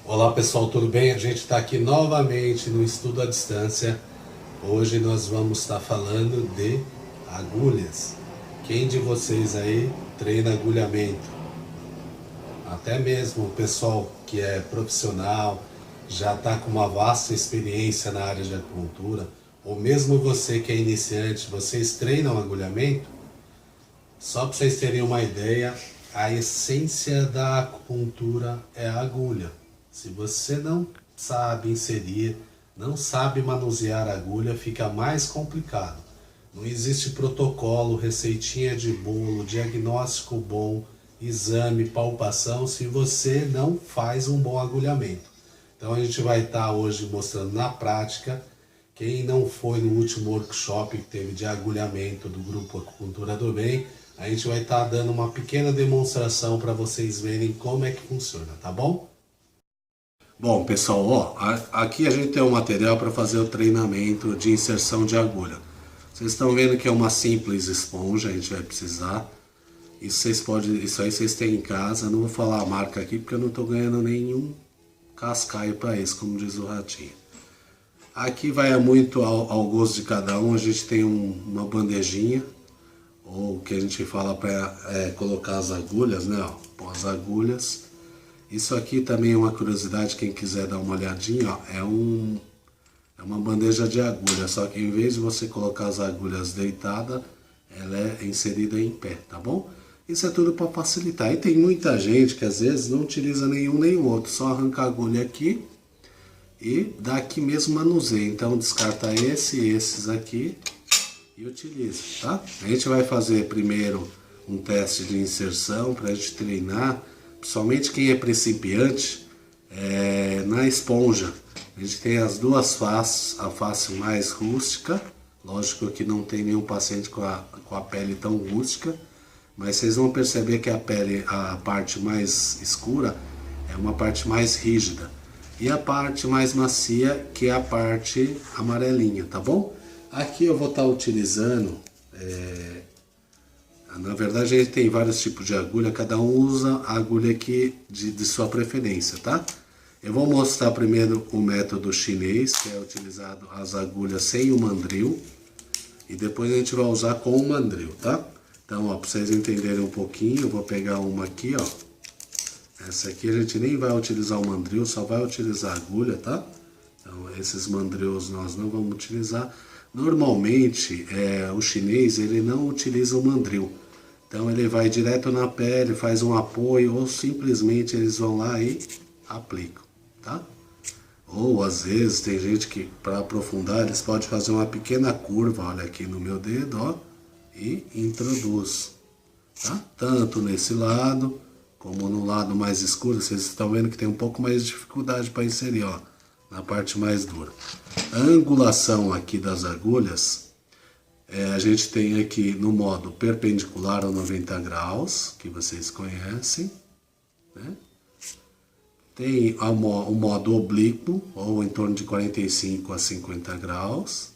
Olá pessoal, tudo bem? A gente está aqui novamente no estudo à distância. Hoje nós vamos estar falando de agulhas. Quem de vocês aí treina agulhamento? Até mesmo o pessoal que é profissional, já está com uma vasta experiência na área de acupuntura, ou mesmo você que é iniciante, vocês treinam agulhamento? Só para vocês terem uma ideia, a essência da acupuntura é a agulha. Se você não sabe inserir, não sabe manusear a agulha, fica mais complicado. Não existe protocolo, receitinha de bolo, diagnóstico bom, exame, palpação, se você não faz um bom agulhamento. Então a gente vai estar hoje mostrando na prática. Quem não foi no último workshop que teve de agulhamento do grupo Acupuntura do Bem, a gente vai estar dando uma pequena demonstração para vocês verem como é que funciona, tá bom? Bom, pessoal, ó, aqui a gente tem um material para fazer o treinamento de inserção de agulha. Vocês estão vendo que é uma simples esponja, a gente vai precisar. Isso aí vocês têm em casa. Não vou falar a marca aqui porque eu não estou ganhando nenhum cascaio para isso, como diz o Ratinho. Aqui vai muito ao gosto de cada um. A gente tem uma bandejinha, ou o que a gente fala para colocar as agulhas, né? Ó, pôr as agulhas. Isso aqui também é uma curiosidade, quem quiser dar uma olhadinha, ó, é uma bandeja de agulha, só que em vez de você colocar as agulhas deitada, ela é inserida em pé, tá bom? Isso é tudo para facilitar. E tem muita gente que às vezes não utiliza nenhum nem o outro, só arranca a agulha aqui e daqui mesmo manuseia. Então descarta esses aqui e utiliza, tá? A gente vai fazer primeiro um teste de inserção para a gente treinar, principalmente quem é principiante, na esponja. A gente tem as duas faces, a face mais rústica, lógico que não tem nenhum paciente com a pele tão rústica, mas vocês vão perceber que a parte mais escura é uma parte mais rígida. E a parte mais macia, que é a parte amarelinha, tá bom? Aqui eu vou estar utilizando, na verdade a gente tem vários tipos de agulha, cada um usa a agulha aqui de sua preferência, tá? Eu vou mostrar primeiro o método chinês, que é utilizado as agulhas sem o mandril, e depois a gente vai usar com o mandril, tá? Então, ó, para vocês entenderem um pouquinho, eu vou pegar uma aqui, ó. Essa aqui a gente nem vai utilizar o mandril, só vai utilizar a agulha, tá? Então, esses mandrils nós não vamos utilizar. Normalmente, o chinês, ele não utiliza o mandril. Então, ele vai direto na pele, faz um apoio, ou simplesmente eles vão lá e aplicam, tá? Ou, às vezes, tem gente que, para aprofundar, eles podem fazer uma pequena curva, olha aqui no meu dedo, ó, e introduz, tá? Tanto nesse lado, como no lado mais escuro, vocês estão vendo que tem um pouco mais de dificuldade para inserir, ó, na parte mais dura. A angulação aqui das agulhas, a gente tem aqui no modo perpendicular a 90 graus, que vocês conhecem, né? Tem o modo oblíquo, ou em torno de 45 a 50 graus.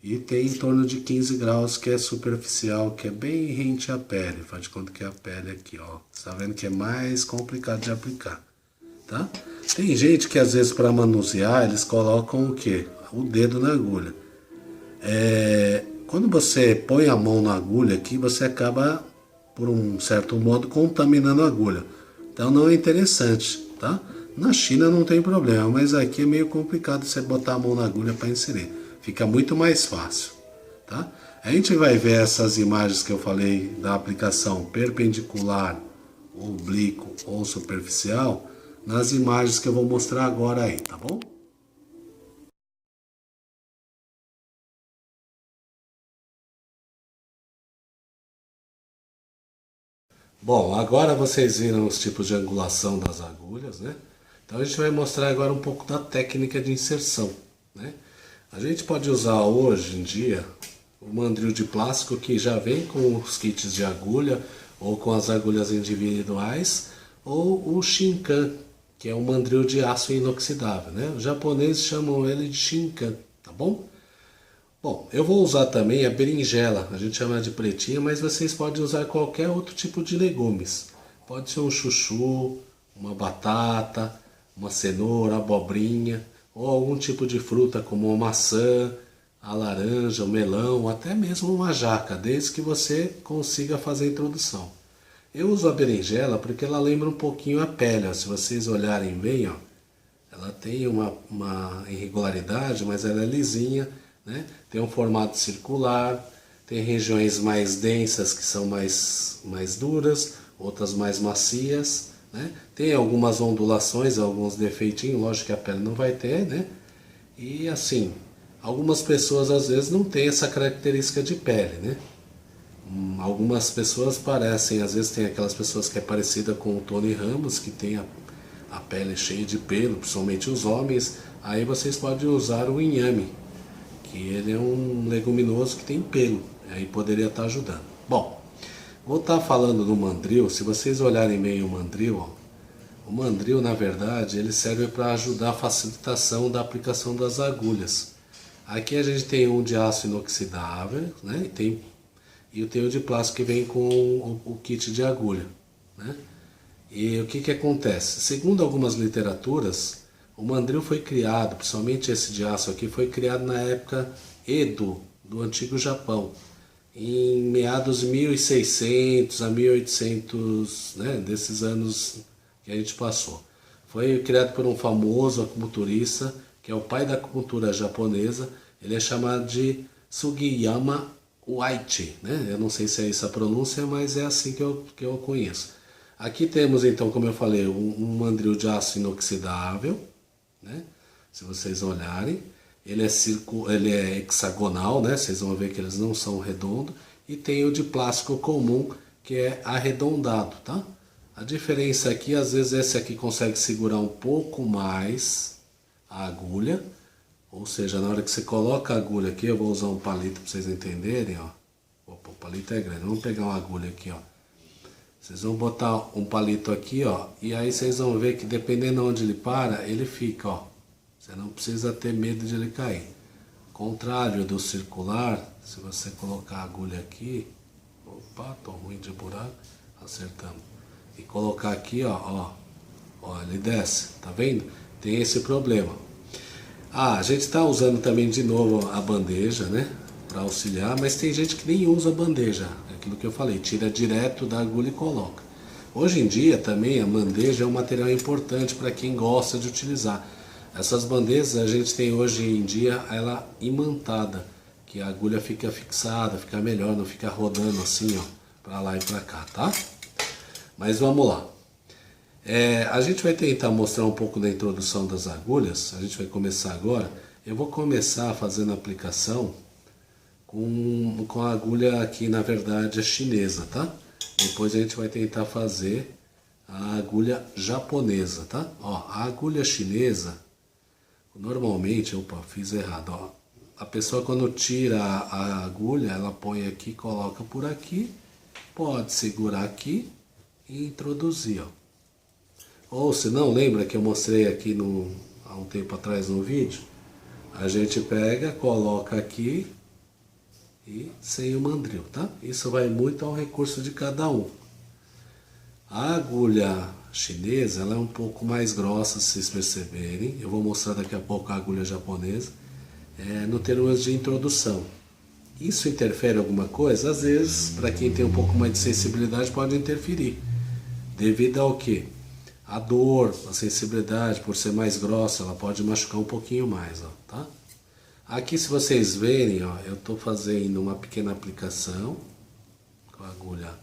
E tem em torno de 15 graus, que é superficial, que é bem rente à pele. Faz de conta que é a pele aqui, ó. Você tá vendo que é mais complicado de aplicar, tá? Tem gente que às vezes para manusear, eles colocam o quê? O dedo na agulha. Quando você põe a mão na agulha aqui, você acaba, por um certo modo, contaminando a agulha. Então não é interessante, tá? Na China não tem problema, mas aqui é meio complicado você botar a mão na agulha para inserir. Fica muito mais fácil, tá? A gente vai ver essas imagens que eu falei da aplicação perpendicular, oblíquo ou superficial nas imagens que eu vou mostrar agora aí, tá bom? Bom, agora vocês viram os tipos de angulação das agulhas, né? Então a gente vai mostrar agora um pouco da técnica de inserção, né? A gente pode usar hoje em dia o mandril de plástico que já vem com os kits de agulha ou com as agulhas individuais, ou o Shinkan, que é um mandril de aço inoxidável, né? Os japoneses chamam ele de Shinkan, tá bom? Bom, eu vou usar também a berinjela, a gente chama de pretinha, mas vocês podem usar qualquer outro tipo de legumes. Pode ser um chuchu, uma batata, uma cenoura, abobrinha, ou algum tipo de fruta como uma maçã, a laranja, o melão, até mesmo uma jaca, desde que você consiga fazer a introdução. Eu uso a berinjela porque ela lembra um pouquinho a pele, ó. Se vocês olharem bem, ó, ela tem uma irregularidade, mas ela é lisinha, né? Tem um formato circular, tem regiões mais densas que são mais duras, outras mais macias, né? Tem algumas ondulações, alguns defeitinhos, lógico que a pele não vai ter, né? E assim, algumas pessoas às vezes não têm essa característica de pele, né? Algumas pessoas parecem, às vezes tem aquelas pessoas que é parecida com o Tony Ramos, que tem a pele cheia de pelo, principalmente os homens. Aí vocês podem usar o inhame, que ele é um leguminoso que tem pelo, aí poderia estar ajudando. Bom, vou estar falando do mandril. Se vocês olharem bem o mandril, ó, o mandril na verdade ele serve para ajudar a facilitação da aplicação das agulhas. Aqui a gente tem um de aço inoxidável, né? E tem o de plástico que vem com o kit de agulha, né? E o que acontece? Segundo algumas literaturas, o mandril foi criado, principalmente esse de aço aqui, foi criado na época Edo, do antigo Japão, em meados de 1600 a 1800, né, desses anos que a gente passou. Foi criado por um famoso acupunturista, que é o pai da acupuntura japonesa. Ele é chamado de Sugiyama White, né? Eu não sei se é essa a pronúncia, mas é assim que eu conheço. Aqui temos então, como eu falei, um mandril de aço inoxidável, né? Se vocês olharem, ele é hexagonal, né? Vocês vão ver que eles não são redondos. E tem o de plástico comum, que é arredondado, tá? A diferença aqui, às vezes esse aqui consegue segurar um pouco mais a agulha. Ou seja, na hora que você coloca a agulha aqui, eu vou usar um palito para vocês entenderem, ó. Opa, o palito é grande. Vamos pegar uma agulha aqui, ó. Vocês vão botar um palito aqui, ó. E aí vocês vão ver que dependendo de onde ele para, ele fica, ó. Você não precisa ter medo de ele cair. Contrário do circular, se você colocar a agulha aqui, opa, tô ruim de buraco, acertamos. E colocar aqui, ó, ele desce, tá vendo? Tem esse problema. A gente está usando também de novo a bandeja, né, para auxiliar, mas tem gente que nem usa a bandeja, aquilo que eu falei, tira direto da agulha e coloca. Hoje em dia também a bandeja é um material importante para quem gosta de utilizar. Essas bandejas a gente tem hoje em dia ela imantada, que a agulha fica fixada, fica melhor, não fica rodando assim, ó, para lá e para cá, tá? Mas vamos lá. A gente vai tentar mostrar um pouco da introdução das agulhas. A gente vai começar agora. Eu vou começar fazendo a aplicação com a agulha aqui, na verdade, a chinesa, tá? Depois a gente vai tentar fazer a agulha japonesa, tá? Ó, a agulha chinesa, normalmente, opa, fiz errado, ó. A pessoa quando tira a agulha, ela põe aqui, coloca por aqui, pode segurar aqui e introduzir, ó. Ou se não, lembra que eu mostrei aqui há um tempo atrás no vídeo? A gente pega, coloca aqui e sem o mandril, tá? Isso vai muito ao recurso de cada um. A agulha chinesa, ela é um pouco mais grossa, se vocês perceberem. Eu vou mostrar daqui a pouco a agulha japonesa, no termos de introdução. Isso interfere em alguma coisa? Às vezes, para quem tem um pouco mais de sensibilidade, pode interferir. Devido ao quê? A dor, a sensibilidade, por ser mais grossa, ela pode machucar um pouquinho mais, ó, tá? Aqui, se vocês verem, ó, eu estou fazendo uma pequena aplicação com a agulha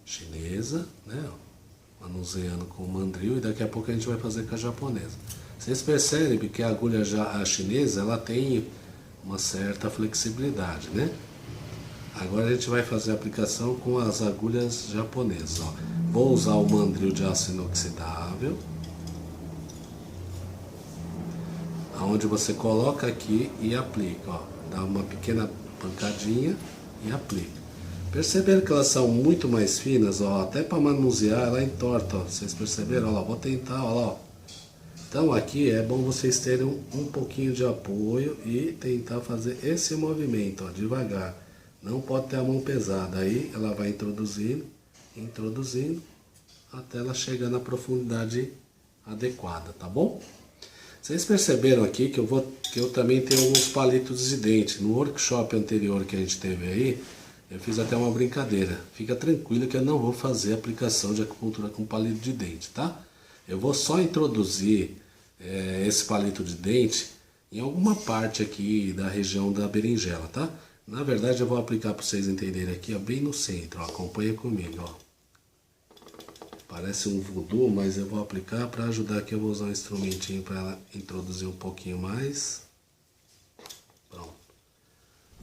chinesa, né? Ó, manuseando com o mandril, e daqui a pouco a gente vai fazer com a japonesa. Vocês percebem que a agulha a chinesa, ela tem uma certa flexibilidade, né? Agora a gente vai fazer a aplicação com as agulhas japonesas, ó. Vou usar o mandril de aço inoxidável, onde você coloca aqui e aplica, ó. Dá uma pequena pancadinha e aplica. Perceberam que elas são muito mais finas, ó, até para manusear ela entorta, ó. Vocês perceberam? Ó, vou tentar, ó. Então aqui é bom vocês terem um pouquinho de apoio e tentar fazer esse movimento, ó, devagar. Não pode ter a mão pesada, aí ela vai introduzindo, até ela chegar na profundidade adequada, tá bom? Vocês perceberam aqui que eu também tenho alguns palitos de dente. No workshop anterior que a gente teve aí, eu fiz até uma brincadeira. Fica tranquilo que eu não vou fazer aplicação de acupuntura com palito de dente, tá? Eu vou só introduzir esse palito de dente em alguma parte aqui da região da berinjela, tá? Na verdade eu vou aplicar para vocês entenderem aqui, ó, bem no centro, ó, acompanha comigo, ó. Parece um voodoo, mas eu vou aplicar para ajudar aqui, eu vou usar um instrumentinho para ela introduzir um pouquinho mais. Pronto.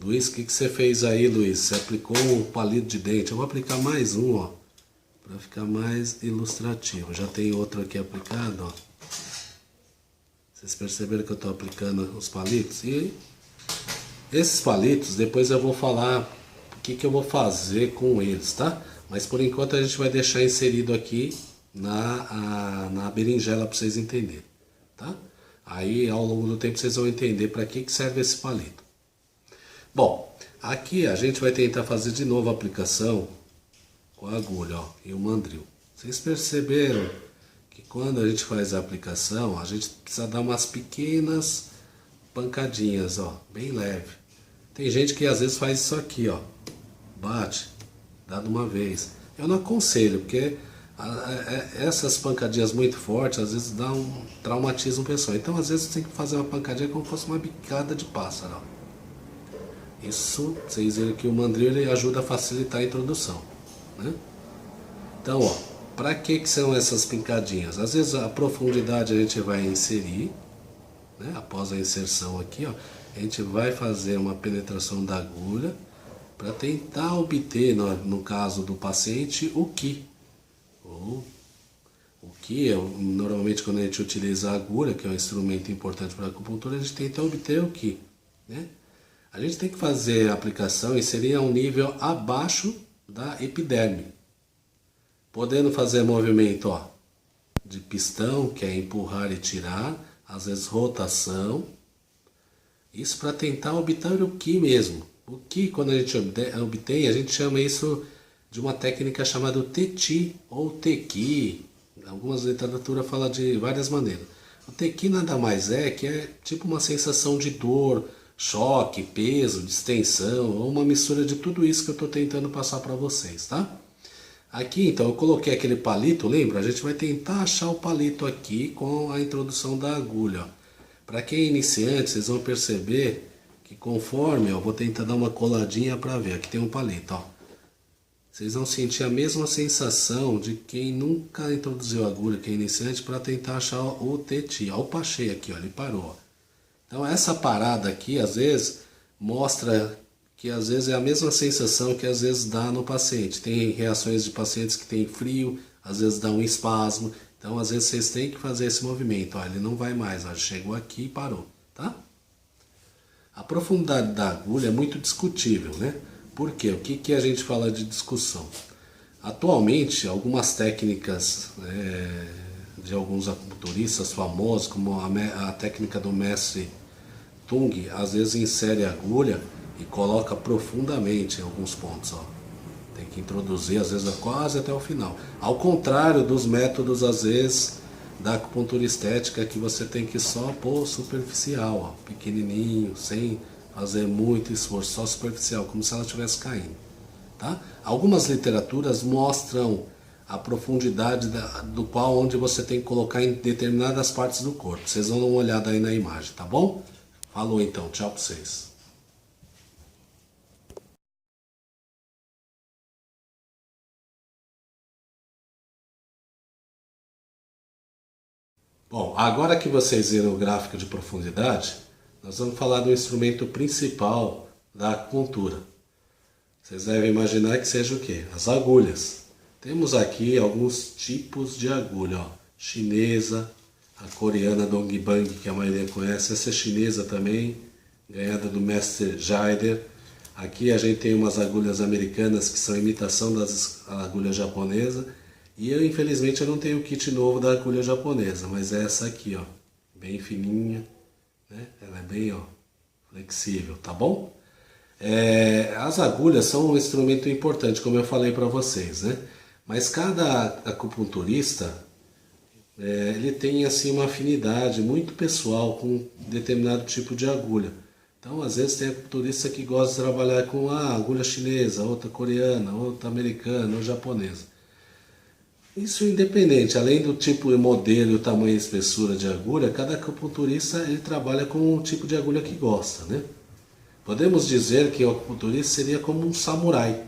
Luiz, o que você fez aí, Luiz? Você aplicou um palito de dente, eu vou aplicar mais um, ó, para ficar mais ilustrativo. Já tem outro aqui aplicado, ó. Vocês perceberam que eu estou aplicando os palitos? E esses palitos, depois eu vou falar o que eu vou fazer com eles, tá? Mas por enquanto a gente vai deixar inserido aqui na berinjela para vocês entenderem, tá? Aí ao longo do tempo vocês vão entender para que serve esse palito. Bom, aqui a gente vai tentar fazer de novo a aplicação com a agulha, ó, e o mandril. Vocês perceberam que quando a gente faz a aplicação, a gente precisa dar umas pequenas pancadinhas, ó, bem leve. Tem gente que às vezes faz isso aqui, ó, bate, dá de uma vez. Eu não aconselho, porque essas pancadinhas muito fortes às vezes dá traumatizam o pessoal. Então às vezes você tem que fazer uma pancadinha como se fosse uma bicada de pássaro, ó. Isso, vocês viram que o mandril ele ajuda a facilitar a introdução, né? Então, ó, para que são essas pincadinhas? Às vezes a profundidade a gente vai inserir, né? Após a inserção aqui, ó, a gente vai fazer uma penetração da agulha para tentar obter, no caso do paciente, o Qi. O Qi, normalmente quando a gente utiliza a agulha, que é um instrumento importante para a acupuntura, a gente tenta obter o Qi, né? A gente tem que fazer a aplicação e seria um nível abaixo da epiderme, podendo fazer movimento, ó, de pistão, que é empurrar e tirar, às vezes rotação, isso para tentar obter o Qi mesmo. O Qi, quando a gente obtém, a gente chama isso de uma técnica chamada Te-Chi ou Te-Qi. Algumas literaturas falam de várias maneiras. O Te-Qi nada mais é que é tipo uma sensação de dor, choque, peso, distensão, ou uma mistura de tudo isso que eu estou tentando passar para vocês, tá? Aqui, então, eu coloquei aquele palito, lembra? A gente vai tentar achar o palito aqui com a introdução da agulha. Para quem é iniciante, vocês vão perceber que conforme, ó, vou tentar dar uma coladinha para ver, aqui tem um palito, ó. Vocês vão sentir a mesma sensação de quem nunca introduziu a agulha, que é iniciante, para tentar achar o Te-Chi. Ó, o achei aqui, ó, ele parou, ó. Então essa parada aqui, às vezes, mostra que às vezes é a mesma sensação que às vezes dá no paciente. Tem reações de pacientes que tem frio, às vezes dá um espasmo. Então às vezes vocês têm que fazer esse movimento. Ó, ele não vai mais, ó, chegou aqui e parou, tá? A profundidade da agulha é muito discutível, né? Por quê? O que a gente fala de discussão? Atualmente, algumas técnicas de alguns acupunturistas famosos, como a técnica do mestre Tung, às vezes insere a agulha e coloca profundamente em alguns pontos, ó. Tem que introduzir, às vezes, quase até o final. Ao contrário dos métodos, às vezes, da acupuntura estética, que você tem que só pôr superficial, ó, pequenininho, sem fazer muito esforço, só superficial, como se ela estivesse caindo, tá? Algumas literaturas mostram a profundidade do qual onde você tem que colocar em determinadas partes do corpo. Vocês vão dar uma olhada aí na imagem, tá bom? Falou então, tchau pra vocês. Bom, agora que vocês viram o gráfico de profundidade, nós vamos falar do instrumento principal da acupuntura. Vocês devem imaginar que seja o quê? As agulhas. Temos aqui alguns tipos de agulha, ó. Chinesa, a coreana Dongbang, que a maioria conhece, essa é chinesa também, ganhada do mestre Jaider. Aqui a gente tem umas agulhas americanas que são imitação das agulhas japonesas. E eu, infelizmente, eu não tenho o kit novo da agulha japonesa, mas é essa aqui, ó, bem fininha, né? Ela é bem, ó, flexível, tá bom? As agulhas são um instrumento importante, como eu falei para vocês, né? Mas cada acupunturista, ele tem assim uma afinidade muito pessoal com determinado tipo de agulha. Então, às vezes tem acupunturista que gosta de trabalhar com a agulha chinesa, outra coreana, outra americana ou japonesa. Isso independente, além do tipo e modelo, o tamanho e espessura de agulha, cada acupunturista ele trabalha com o tipo de agulha que gosta, né? Podemos dizer que o acupunturista seria como um samurai,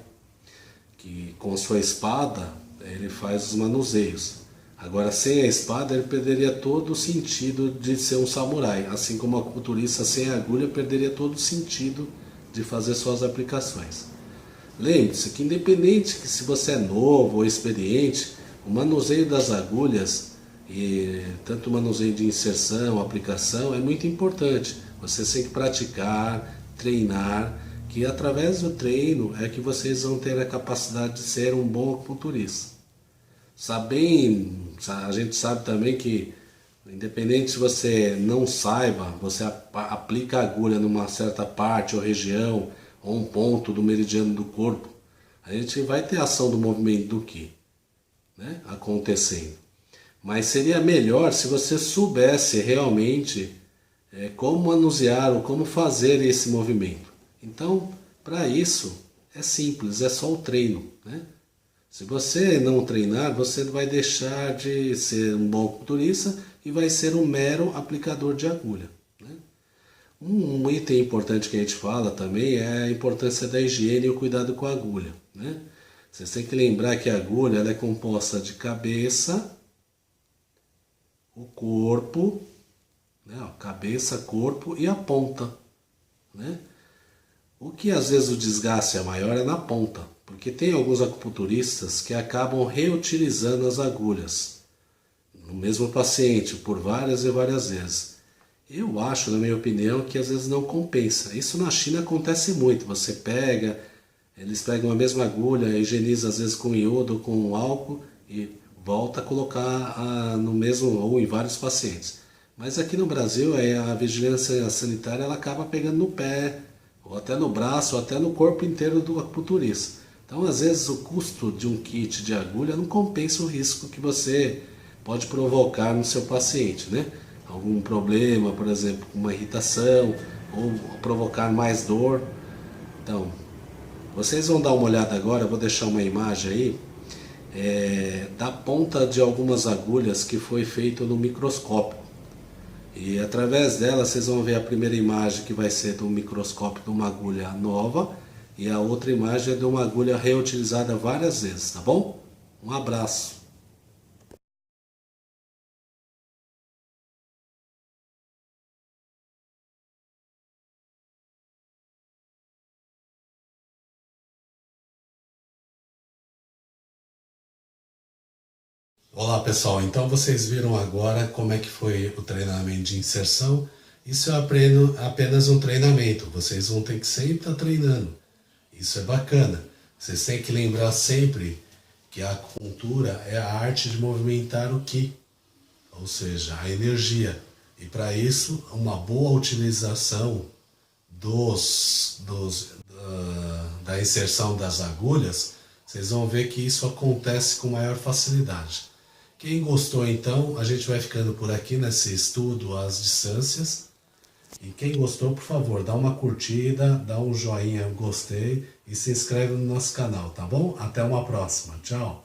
que com sua espada ele faz os manuseios. Agora, sem a espada, ele perderia todo o sentido de ser um samurai, assim como o acupunturista sem agulha perderia todo o sentido de fazer suas aplicações. Lembre-se que independente que se você é novo ou experiente, o manuseio das agulhas, e tanto o manuseio de inserção, aplicação, é muito importante. Você tem que praticar, treinar, que através do treino é que vocês vão ter a capacidade de ser um bom acupunturista. A gente sabe também que, independente se você não saiba, você aplica a agulha numa certa parte ou região, ou um ponto do meridiano do corpo, a gente vai ter ação do movimento do Qi, né, acontecendo. Mas seria melhor se você soubesse realmente como manusear ou como fazer esse movimento. Então, para isso, é simples, é só o treino, né? Se você não treinar, você vai deixar de ser um bom acupunturista e vai ser um mero aplicador de agulha, né? Um item importante que a gente fala também é a importância da higiene e o cuidado com a agulha, né? Vocês têm que lembrar que a agulha ela é composta de cabeça, o corpo, né? Cabeça, corpo e a ponta, né? O que às vezes o desgaste é maior é na ponta, porque tem alguns acupunturistas que acabam reutilizando as agulhas no mesmo paciente por várias e várias vezes. Eu acho, na minha opinião, que às vezes não compensa. Isso na China acontece muito. Você pega, eles pegam a mesma agulha, higieniza às vezes com iodo ou com álcool e volta a colocar no mesmo ou em vários pacientes. Mas aqui no Brasil a vigilância sanitária ela acaba pegando no pé, ou até no braço, ou até no corpo inteiro do acupunturista. Então, às vezes, o custo de um kit de agulha não compensa o risco que você pode provocar no seu paciente, né? Algum problema, por exemplo, uma irritação, ou provocar mais dor. Então, vocês vão dar uma olhada agora, eu vou deixar uma imagem aí, da ponta de algumas agulhas que foi feito no microscópio. E através dela vocês vão ver a primeira imagem que vai ser do microscópio de uma agulha nova e a outra imagem é de uma agulha reutilizada várias vezes, tá bom? Um abraço! Olá pessoal, então vocês viram agora como é que foi o treinamento de inserção. Isso eu aprendo apenas um treinamento, vocês vão ter que sempre estar treinando. Isso é bacana. Vocês têm que lembrar sempre que a acupuntura é a arte de movimentar o Qi, ou seja, a energia. E para isso, uma boa utilização da inserção das agulhas, vocês vão ver que isso acontece com maior facilidade. Quem gostou então, a gente vai ficando por aqui nesse estudo às distâncias. E quem gostou, por favor, dá uma curtida, dá um joinha, eu gostei e se inscreve no nosso canal, tá bom? Até uma próxima, tchau!